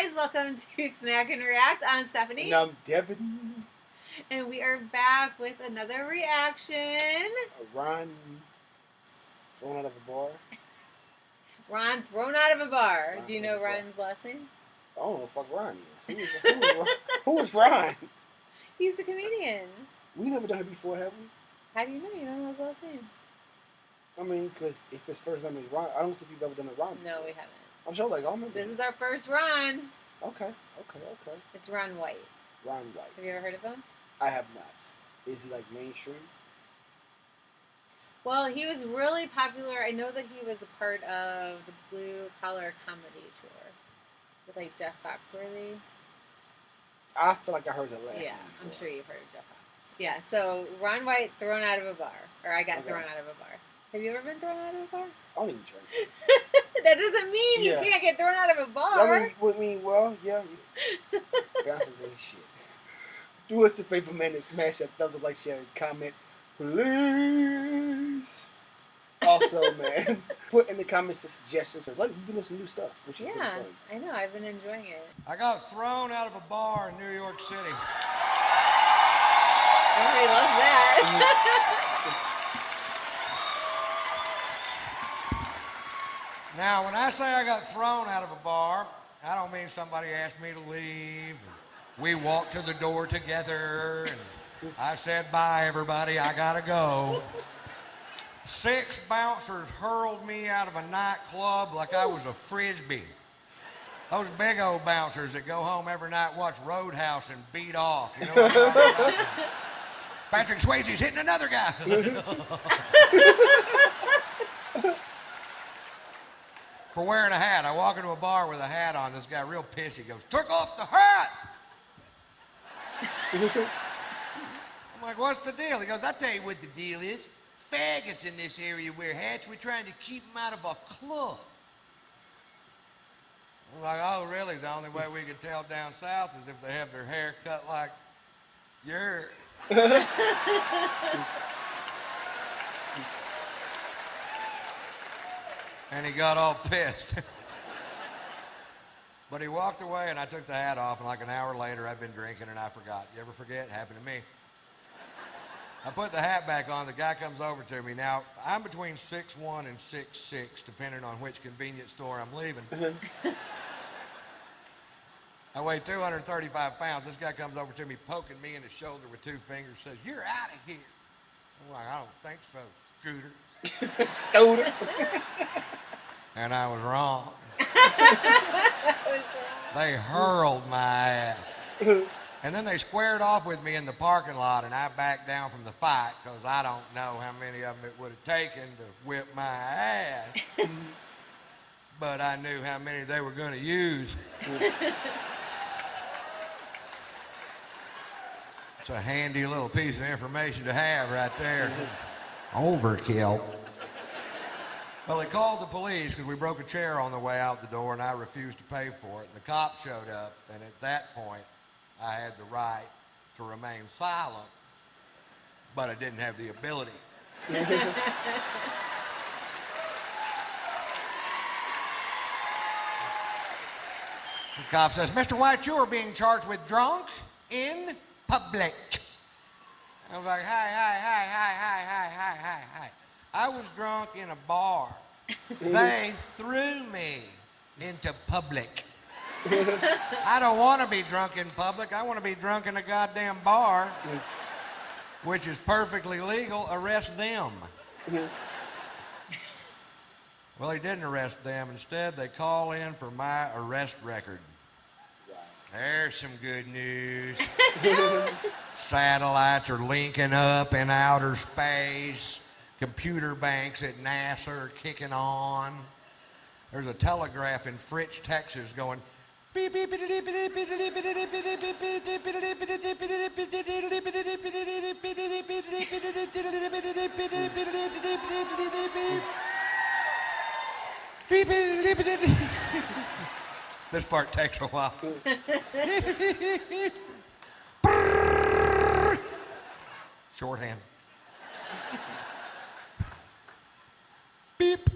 guys, welcome to Snack and React. I'm Stephanie. And I'm Devin. And we are back with another reaction. Ron thrown out of a bar. Ron thrown out of a bar. Ron Do you know Ron's last name? I don't know who the fuck Ron is. Who is Ron? He's a comedian. We never done it before, have we? How do you know? You don't know his last name? I mean, because if his first name is Ron, I don't think we've ever done a Ron. No, we haven't. I'm sure, like, I remember. This is our first Ron. Okay. It's Ron White. Ron White. Have you ever heard of him? I have not. Is he, like, mainstream? Well, he was really popular. I know that he was a part of the Blue Collar Comedy Tour with, like, Jeff Foxworthy. I feel like I heard the last name before. I'm sure you've heard of Jeff Fox. Yeah, so Ron White thrown out of a bar. Or I got thrown out of a bar. Have you ever been thrown out of a bar? I don't even drink. That doesn't mean you can't get thrown out of a bar. Bouncers ain't shit. Do us a favor, man, and smash that thumbs up, like, share, and comment, please. Also, man, put in the comments the suggestions. Like, we're doing some new stuff, which is really fun. I know. I've been enjoying it. I got thrown out of a bar in New York City. Everybody loves that. Now, when I say I got thrown out of a bar, I don't mean somebody asked me to leave. We walked to the door together, and I said, bye, everybody, I gotta go. 6 bouncers hurled me out of a nightclub like I was a frisbee. Those big old bouncers that go home every night, watch Roadhouse, and beat off. You know what I'm talking about? Patrick Swayze's hitting another guy. For wearing a hat. I walk into a bar with a hat on. This guy real pissy goes, took off the hat! I'm like, what's the deal? He goes, I'll tell you what the deal is. Faggots in this area wear hats. We're trying to keep them out of a club. I'm like, oh, really? The only way we can tell down south is if they have their hair cut like yours. And he got all pissed. But he walked away, and I took the hat off, and like an hour later, I'd been drinking, and I forgot. You ever forget? It happened to me. I put the hat back on. The guy comes over to me. Now, I'm between 6'1" and 6'6", depending on which convenience store I'm leaving. I weigh 235 pounds. This guy comes over to me, poking me in the shoulder with 2 fingers, says, you're out of here. I'm like, I don't think so, Scooter. Scooter. And I was wrong. They hurled my ass. And then they squared off with me in the parking lot, and I backed down from the fight because I don't know how many of them it would have taken to whip my ass. But I knew how many they were going to use. It's a handy little piece of information to have right there. Overkill. Well, they called the police because we broke a chair on the way out the door, and I refused to pay for it. And the cops showed up, and at that point, I had the right to remain silent, but I didn't have the ability. The cop says, Mr. White, you are being charged with drunk in public. I was like, hi. I was drunk in a bar. They threw me into public. I don't want to be drunk in public. I want to be drunk in a goddamn bar, which is perfectly legal. Arrest them. Well, they didn't arrest them. Instead, they call in for my arrest record. There's some good news. Satellites are linking up in outer space. Computer banks at NASA are kicking on. There's a telegraph in Fritch, Texas going beep beep beep beep beep beep beep beep. This part takes a while. Shorthand. Beep.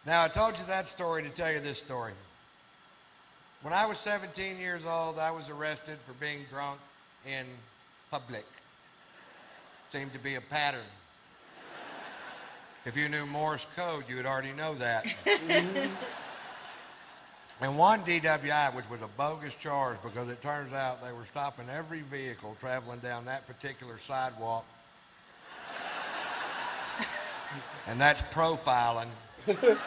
Now, I told you that story to tell you this story. When I was 17 years old, I was arrested for being drunk in public. Seemed to be a pattern. If you knew Morse code, you would already know that. And one DWI, which was a bogus charge because it turns out they were stopping every vehicle traveling down that particular sidewalk. And that's profiling, I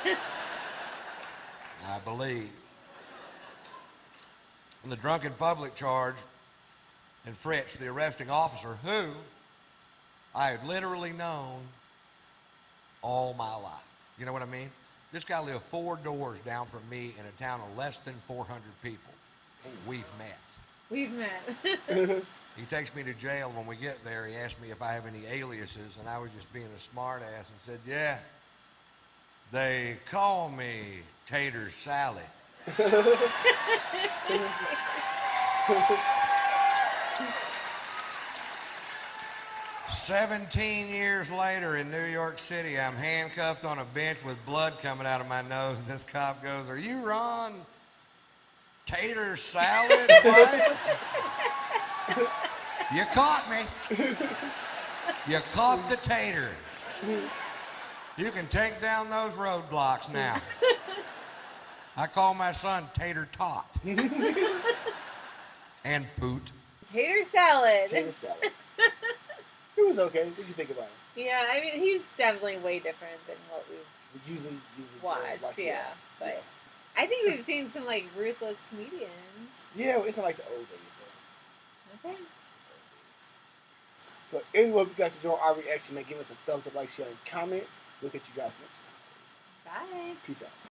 believe. And the drunken public charge and Fritz, the arresting officer, who I had literally known all my life. You know what I mean? This guy lived 4 doors down from me in a town of less than 400 people. We've met. We've met. He takes me to jail. When we get there, he asked me if I have any aliases, and I was just being a smart ass and said, yeah, they call me Tater Salad. 17 years later in New York City, I'm handcuffed on a bench with blood coming out of my nose. And this cop goes, "Are you Ron Tater Salad?" What? You caught me. You caught the tater. You can take down those roadblocks now. I call my son Tater Tot. And Poot. Tater salad. Tater salad. It was okay. What did you think about it? Yeah, I mean, he's definitely way different than what we've Usually watched. Yeah, but I think we've seen some like ruthless comedians. Yeah, well, it's not like the old days. So. Okay. But anyway, if you guys enjoy our reaction, man, give us a thumbs up, like, share, and comment. Look at you guys next time. Bye. Peace out.